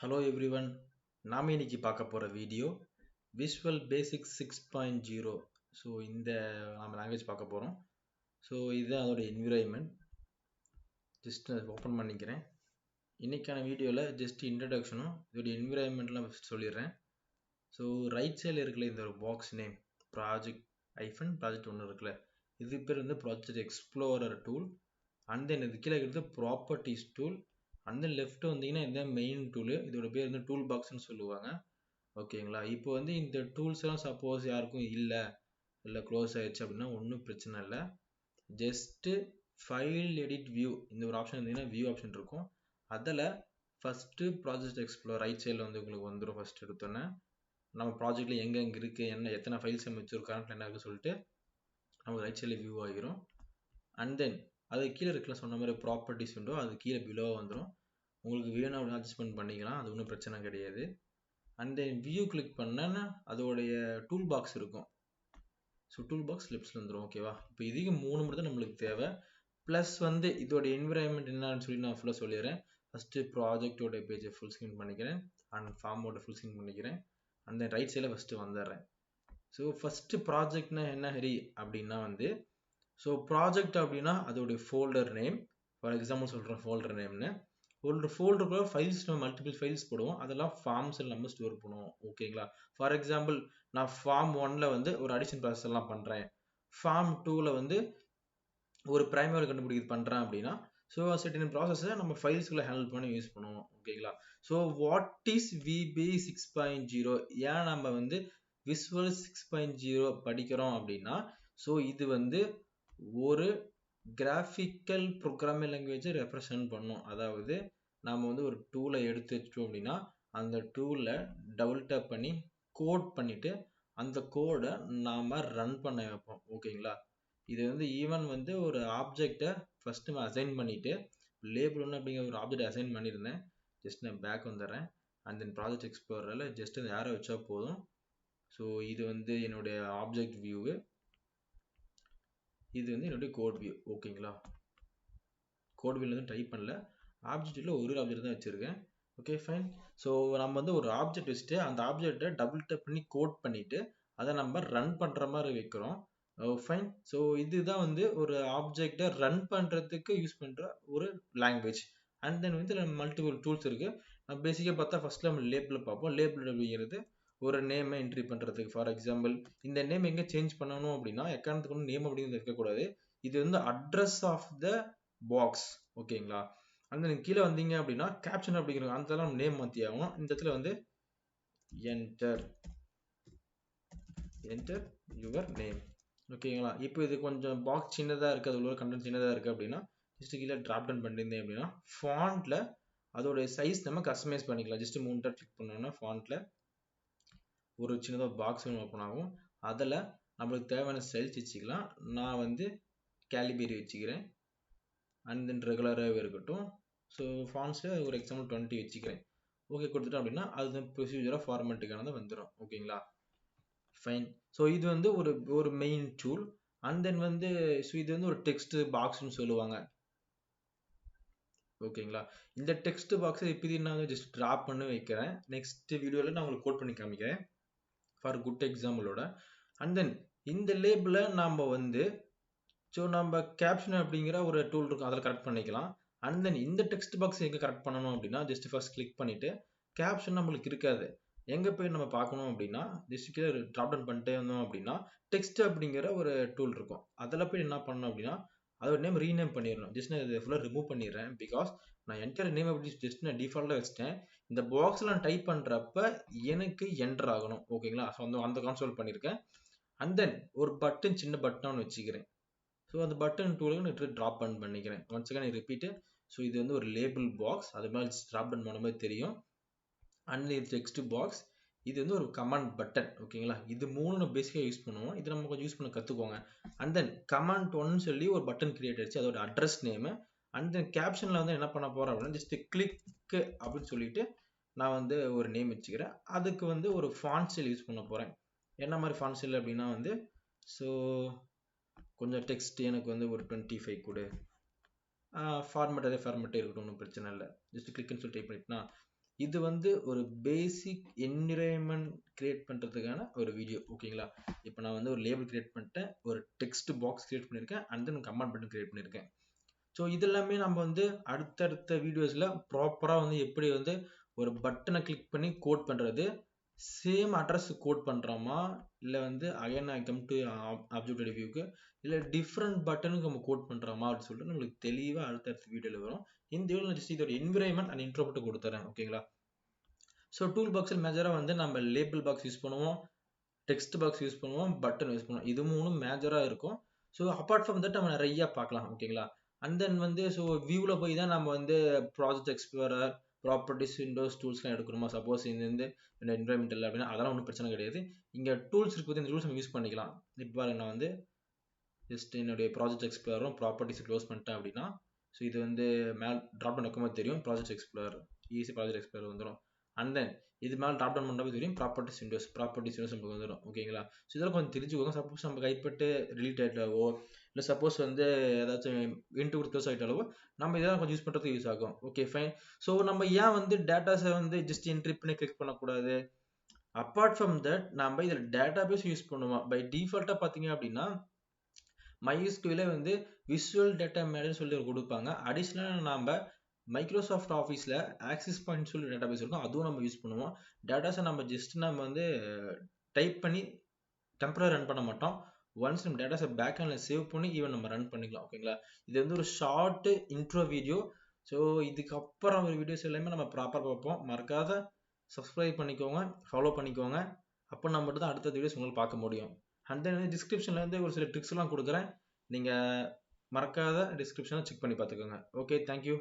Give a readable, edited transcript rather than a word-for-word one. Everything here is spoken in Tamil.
Hello everyone. நாம இன்னைக்கு பார்க்க போற வீடியோ Visual Basic 6.0. ஸோ இந்த நம்ம லாங்குவேஜ் பார்க்க போறோம். ஸோ இதுதான் அதோட என்விரான்மெண்ட். ஜஸ்ட் ஓப்பன் பண்ணிக்கிறேன். இன்னைக்கான வீடியோவில் ஜஸ்ட் இன்ட்ரடக்ஷனும் இதோட என்விரான்மெண்ட்லாம் சொல்லிடுறேன். ஸோ ரைட் சைடில் இருக்கிற இந்த ஒரு பாக்ஸ் நேம் ப்ராஜெக்ட் ஒன்று இருக்குல்ல, இது பேர் வந்து project explorer tool. And then இது கீழே இருக்கிறது ப்ராப்பர்ட்டிஸ் டூல். அந்த லெஃப்ட் வந்தீங்கன்னா இந்த மெயின் டூலு, இதோட பேர் வந்து டூல் பாக்ஸ்னு சொல்லுவாங்க. ஓகேங்களா? இப்போ வந்து இந்த டூல்ஸ் எல்லாம் சப்போஸ் யாருக்கும் இல்லை க்ளோஸ் ஆயிடுச்சு அப்படின்னா ஒன்றும் பிரச்சனை இல்லை. ஜஸ்ட்டு ஃபைல் எடிட் வியூ இந்த ஒரு ஆப்ஷன் இருந்தீங்கன்னா வியூ ஆப்ஷன் இருக்கும். அதில் ஃபஸ்ட்டு ப்ராஜெக்ட் எக்ஸ்ப்ளோர் ரைட் சைடில் வந்து உங்களுக்கு வந்துடும். ஃபஸ்ட் எடுத்தோன்னே நம்ம ப்ராஜெக்டில் எங்கே இருக்குது, எத்தனை ஃபைல்ஸ் நம்ம வச்சுருக்கோம், கரண்ட்டில் என்ன இருக்குன்னு சொல்லிட்டு நமக்கு ரைட் சைடில் வியூ ஆகிரும். அண்ட் தென் அது கீழே இருக்கலாம் சொன்ன மாதிரி ப்ராப்பர்ட்டிஸ் விண்டோ, அது கீழே பிலோ வந்துடும். உங்களுக்கு வேணும் அப்படின்னு அட்ஜஸ்ட்மெண்ட் பண்ணிக்கலாம், அது ஒன்றும் பிரச்சனை கிடையாது. அண்ட் தென் வியூ கிளிக் பண்ணேன்னா அதோடைய டூல் பாக்ஸ் இருக்கும். ஸோ டூல் பாக்ஸ் லெஃப்ட்ஸில் வந்துடும். ஓகேவா? இப்போ இதுக்கு 3 மட்டும் தான் நம்மளுக்கு தேவை. ப்ளஸ் வந்து இதோட என்விரான்மெண்ட் என்னன்னு சொல்லி நான் ஃபுல்லாக சொல்லிடுறேன். ஃபஸ்ட்டு ப்ராஜெக்டோட பேஜை ஃபுல் ஸ்க்ரீன் பண்ணிக்கிறேன். அண்ட் ஃபார்மோட ஃபுல் ஸ்க்ரீன் பண்ணிக்கிறேன். அண்ட் தென் ரைட் சைடில் ஃபஸ்ட்டு வந்துடுறேன். ஸோ ஃபஸ்ட்டு ப்ராஜெக்ட்னா என்ன ஹரி அப்படின்னா வந்து, ஸோ ப்ராஜெக்ட் அப்படின்னா அதோடைய ஃபோல்டர் நேம். ஃபார் எக்ஸாம்பிள் சொல்கிறேன் ஃபோல்டர் நேம்னு. ஒரு ஃபோல்டருக்குள்ள ஃபைல்ஸ் நம்ம மல்டிபிள் ஃபைல்ஸ் போடுவோம், அதெல்லாம் ஃபார்ம்ஸில் நம்ம ஸ்டோர் பண்ணுவோம். ஓகேங்களா? ஃபார் எக்ஸாம்பிள் நான் ஃபார்ம் 1ல் வந்து ஒரு அடிஷன் ப்ராசஸ் எல்லாம் பண்ணுறேன், ஃபார்ம் 2ல் வந்து ஒரு ப்ரைமரி கண்டுபிடிக்கிறது பண்ணுறேன் அப்படின்னா, ஸோ சர்டன் ப்ராசஸை நம்ம ஃபைல்ஸ்குள்ளே ஹேண்டில் பண்ணி யூஸ் பண்ணுவோம். ஓகேங்களா? So what is V B 6.0? ஏன் நம்ம வந்து விசுவல் 6.0 படிக்கிறோம் அப்படின்னா, ஸோ இது வந்து ஒரு கிராஃபிக்கல் ப்ரோக்ராமிங் லாங்குவேஜை ரெப்ரசன்ட் பண்ணும். அதாவது நாம் வந்து ஒரு டூலை எடுத்து வச்சிட்டோம் அப்படின்னா அந்த டூலை டபுள் டேப் பண்ணி கோட் பண்ணிவிட்டு அந்த கோடை நாம் ரன் பண்ண வைப்போம். ஓகேங்களா? இது வந்து ஈவன் வந்து ஒரு ஆப்ஜெக்டை ஃபஸ்ட்டு நம்ம அசைன் பண்ணிவிட்டு லேபிள் ஒன்று அப்படிங்கிற ஒரு ஆப்ஜெக்ட் அசைன் பண்ணியிருந்தேன். ஜஸ்ட் நான் பேக் வந்துடுறேன். அண்ட் தென் ப்ராஜெக்ட் எக்ஸ்ப்ளோரரில் ஜஸ்ட் அந்த ஏரோ வச்சா போதும். ஸோ இது வந்து என்னுடைய ஆப்ஜெக்ட் வியூவு, இது வந்து என்னுடைய கோட் வியூ. ஓகேங்களா? கோட் வியூவில் வந்து டைப் பண்ணல, ஆப்ஜெக்டில் ஒரு ஆப்ஜெக்ட் தான் வச்சுருக்கேன். Okay fine. ஸோ நம்ம வந்து ஒரு ஆப்ஜெக்ட் வச்சுட்டு அந்த ஆப்ஜெக்டை டபுள் டேப் பண்ணி கோட் பண்ணிவிட்டு அதை நம்ம ரன் பண்ணுற மாதிரி வைக்கிறோம். ஃபைன். ஸோ இதுதான் வந்து ஒரு ஆப்ஜெக்டை ரன் பண்ணுறதுக்கு யூஸ் பண்ணுற ஒரு லாங்குவேஜ். அண்ட் தென் வந்து மல்டிபிள் டூல்ஸ் இருக்குது. நம்ம பேசிக்காக பார்த்தா ஃபஸ்ட்டில் நம்ம லேபிளில் பார்ப்போம். லேபிள் அப்படிங்கிறது ஒரு நேமை என்ட்ரி பண்ணுறதுக்கு. ஃபார் எக்ஸாம்பிள் இந்த நேம் எங்கே சேஞ்ச் பண்ணணும் அப்படின்னா எக்காரணத்துக்கு ஒன்று நேம் அப்படிங்கிறது இருக்கக்கூடாது. இது வந்து அட்ரஸ் ஆஃப் த பாக்ஸ். ஓகேங்களா? அந்த கீழே வந்தீங்க அப்படின்னா கேப்ஷன் அப்படிங்கிற அந்த நம்ம நேம் மாற்றி ஆகணும். இந்த இடத்துல வந்து என்டர் யுவர் நேம். ஓகேங்களா? இப்போ இது கொஞ்சம் பாக்ஸ் சின்னதாக இருக்குது, அது உள்ள கண்டென்ட் சின்னதாக இருக்குது அப்படின்னா ஜஸ்ட் கீழே ட்ராப் டவுன் பண்ணியிருந்தேன் அப்படின்னா ஃபாண்ட்டில் அதோடைய சைஸ் நம்ம கஸ்டமைஸ் பண்ணிக்கலாம். ஜஸ்ட் 3 டாட் கிளிக் பண்ணோன்னா ஃபாண்ட்டில் ஒரு சின்னதாக பாக்ஸ் ஓப்பன் ஆகும். அதில் நம்மளுக்கு தேவையான ஸ்டைல்ஸ் வச்சுக்கலாம். நான் வந்து கேலிபரி வச்சுக்கிறேன். அண்ட் தென் ரெகுலராகவே இருக்கட்டும். ஸோ ஃபாண்ட்ஸில் ஒரு எக்ஸாம்பிள் 20 வச்சுக்கிறேன். ஓகே கொடுத்துட்டோம் அப்படின்னா அது ப்ரொசீஜராக ஃபார்மேட்டுக்கானது வந்துடும். ஓகேங்களா? ஃபைன். ஸோ இது வந்து ஒரு மெயின் டூல். அண்ட் தென் வந்து ஸோ இது வந்து ஒரு டெக்ஸ்ட் பாக்ஸ்னு சொல்லுவாங்க. ஓகேங்களா? இந்த டெக்ஸ்ட் பாக்ஸை இப்படி நான் ஜஸ்ட் ட்ராப் பண்ணி வைக்கிறேன். நெக்ஸ்ட் வீடியோவில் நான் உங்களுக்கு கோட் பண்ணி காமிக்கிறேன் ஃபார் குட் எக்ஸாம்பிளோட. அண்ட் தென் இந்த லேபிளை நாம் வந்து ஸோ நம்ம கேப்ஷன் அப்படிங்கிற ஒரு டூல் இருக்கும், அதில் கரெக்ட் பண்ணிக்கலாம். அண்ட் தென் இந்த டெக்ஸ்ட் பாக்ஸ் எங்கே கரெக்ட் பண்ணணும் அப்படின்னா ஜஸ்ட் ஃபர்ஸ்ட் கிளிக் பண்ணிவிட்டு கேப்ஷன் நம்மளுக்கு இருக்காது, எங்கே போய் நம்ம பார்க்கணும் அப்படின்னா ஜஸ்ட் கீழே ட்ராப் டவுன் பண்ணிட்டே வந்தோம் அப்படின்னா டெக்ஸ்ட் அப்படிங்கிற ஒரு டூல் இருக்கும். அதில் போய் என்ன பண்ணணும் அப்படின்னா அதோட நேம் ரீநேம் பண்ணிடணும். ஜஸ்ட் நான் இதை ஃபுல்லாக ரிமூவ் பண்ணிடுறேன். பிகாஸ் நான் என்டர் நேம் அப்படி ஜஸ்ட் நான் டிஃபால்ட்டாக வச்சுட்டேன். இந்த பாக்ஸில் நான் டைப் பண்ணுறப்ப எனக்கு என்டர் ஆகணும். ஓகேங்களா? ஸோ அந்த கான்சோல் பண்ணியிருக்கேன். அண்ட் தென் ஒரு பட்டன், சின்ன பட்டன் வச்சுக்கிறேன். ஸோ அந்த பட்டன் டூலுக்கு நான் ட்ராப் பண்ணிக்கிறேன். Once again repeat. ஸோ இது வந்து ஒரு லேபிள் பாக்ஸ், அது மாதிரி ட்ராப் டவுன் பண்ண மாதிரி தெரியும். அண்ட் இது டெக்ஸ்ட் பாக்ஸ், இது வந்து ஒரு கமாண்ட் பட்டன். ஓகேங்களா? இது 3 நம்ம பேசிக்காக யூஸ் பண்ணுவோம். இது நம்ம கொஞ்சம் யூஸ் பண்ண கற்றுக்கோங்க. அண்ட் தென் கமாண்ட் 1 சொல்லி ஒரு பட்டன் கிரியேட் ஆயிடுச்சு, அதோட அட்ரஸ் நேமு. அண்ட் தென் கேப்ஷனில் வந்து என்ன பண்ண போகிறேன் அப்படின்னா ஜஸ்ட் கிளிக்கு அப்படின்னு சொல்லிட்டு நான் வந்து ஒரு நேம் வச்சுக்கிறேன். அதுக்கு வந்து ஒரு ஃபாண்ட் ஸ்டைல் யூஸ் பண்ண போகிறேன். என்ன மாதிரி ஃபாண்ட் ஸ்டைல் அப்படின்னா வந்து ஸோ கொஞ்சம் டெக்ஸ்ட் எனக்கு வந்து ஒரு 25 கொடு, ஃபார்மேட் அதே ஃபார்மேட்டே இருக்கட்டும், ஒன்றும் பிரச்சனை இல்லை. ஜஸ்ட் கிளிக்னு சொல்லி டைப் பண்ணிட்டுனா இது வந்து ஒரு பேசிக் என்விரான்மெண்ட் கிரியேட் பண்றதுக்கான ஒரு வீடியோ. ஓகேங்களா? இப்போ நான் வந்து ஒரு லேபிள் கிரியேட் பண்ணிட்டேன், ஒரு டெக்ஸ்ட் பாக்ஸ் கிரியேட் பண்ணியிருக்கேன், and then comment button create பண்ணியிருக்கேன். ஸோ இதெல்லாமே நம்ம வந்து அடுத்தடுத்த வீடியோஸ்ல ப்ராப்பரா வந்து எப்படி வந்து ஒரு பட்டனை கிளிக் பண்ணி கோட் பண்றது, சேம் அட்ரஸ் கோட் பண்றோமா, இல்ல வந்து again I come to object வியூக்கு, இல்ல டிஃப்ரெண்ட் பட்டனுக்கு நம்ம கோட் பண்றோமா அப்படின்னு சொல்லிட்டு நம்மளுக்கு தெளிவா அடுத்தடுத்த வீடியோல வரும். இந்த வீடியோ நான் ஜஸ்ட் இதோட என்விரான்மெண்ட் அண்ட் இன்ட்ரோ மட்டும் கொடுத்துறேன். ஓகேங்களா? ஸோ டூல் பாக்ஸில் மேஜராக வந்து நம்ம லேபிள் பாக்ஸ் யூஸ் பண்ணுவோம், டெக்ஸ்ட் பாக்ஸ் யூஸ் பண்ணுவோம், பட்டன் யூஸ் பண்ணுவோம். இது மூணும் மேஜராக இருக்கும். ஸோ அப்பார்ட் ஃப்ரம் தட் நம்ம நிறைய பார்க்கலாம். ஓகேங்களா? அண்ட் தென் வந்து ஸோ வியூவில் போய் தான் நம்ம வந்து ப்ராஜெக்ட் எக்ஸ்ப்ளோரர், ப்ராப்பர்ட்டிஸ், விண்டோஸ் டூல்ஸ்லாம் எடுக்கணுமா, சப்போஸ் இந்த வந்து என்விரான்மெண்ட் இல்லை அப்படின்னா அதெல்லாம் ஒன்றும் பிரச்சனை கிடையாது. இங்கே டூல்ஸ் இருக்குது, இந்த டூல்ஸ் நம்ம யூஸ் பண்ணிக்கலாம். இப்போ பாருங்க, நான் வந்து ஜஸ்ட் என்னுடைய ப்ராஜெக்ட் எக்ஸ்ப்ளோரும் ப்ராப்பர்ட்டிஸ் க்ளோஸ் பண்ணிட்டேன் அப்படின்னா, ஸோ இது வந்து மேல் ட்ராப் டவுன் வைக்கும்போது தெரியும் project explore, easy project explore வந்துடும். அண்ட் தென் இது மேலே ட்ராப் டவுன் பண்ணுறது தெரியும் ப்ராப்பர்ட்டிஸ் விண்டோஸ் நமக்கு வந்துடும். ஓகேங்களா? ஸோ இதெல்லாம் கொஞ்சம் தெரிஞ்சுக்கோங்க. சப்போஸ் நம்ம கைப்பட்டு ரிலீட் ஆகிட்டாவோ, இல்லை சப்போஸ் வந்து ஏதாச்சும் இன்ட்டு க்ளோஸ் ஆகிட்டாலோ நம்ம இதெல்லாம் கொஞ்சம் யூஸ் பண்ணுறதுக்கு யூஸ் ஆகும். Okay fine. ஸோ நம்ம ஏன் வந்து டேட்டாஸை வந்து ஜஸ்ட் என்ட்ரி பண்ணி கிளிக் பண்ணக்கூடாது? அப்பார்ட் ஃப்ரம் தட் நம்ம இதில் டேட்டா பேஸ் யூஸ் பண்ணுவோம். பை டிஃபால்ட்டாக பார்த்தீங்க அப்படின்னா MySQL வந்து விஷுவல் டேட்டா மேடர்னு சொல்லி கொடுப்பாங்க. அடிஷ்னலாக நம்ம மைக்ரோசாஃப்ட் ஆஃபீஸில் ஆக்சிஸ் பாயிண்ட் சொல்லி டேட்டா பேஸ் இருக்கும், அதுவும் நம்ம யூஸ் பண்ணுவோம். டேட்டாஸை நம்ம வந்து டைப் பண்ணி டெம்பரரி ரன் பண்ண மாட்டோம். ஒன்ஸ் நம்ம டேட்டாஸை பேக்ஹெண்டில் சேவ் பண்ணி ஈவன் நம்ம ரன் பண்ணிக்கலாம். ஓகேங்களா? இது வந்து ஒரு ஷார்ட் இன்ட்ரோ வீடியோ. ஸோ இதுக்கப்புறம் ஒரு வீடியோஸ் எல்லாமே நம்ம ப்ராப்பராக பார்ப்போம். மறக்காத சப்ஸ்கிரைப் பண்ணிக்கோங்க, ஃபாலோ பண்ணிக்கோங்க. அப்போ நம்ம மட்டும் தான் அடுத்த வீடியோஸ் உங்களுக்கு பார்க்க முடியும். அண்ட் தென் டிஸ்கிரிப்ஷன்ல வந்து ஒரு சில ட்ரிக்ஸ் எல்லாம் கொடுக்குறேன். நீங்க மறக்காத டிஸ்கிரிப்ஷனை செக் பண்ணி பார்த்துக்கோங்க. Okay, thank you.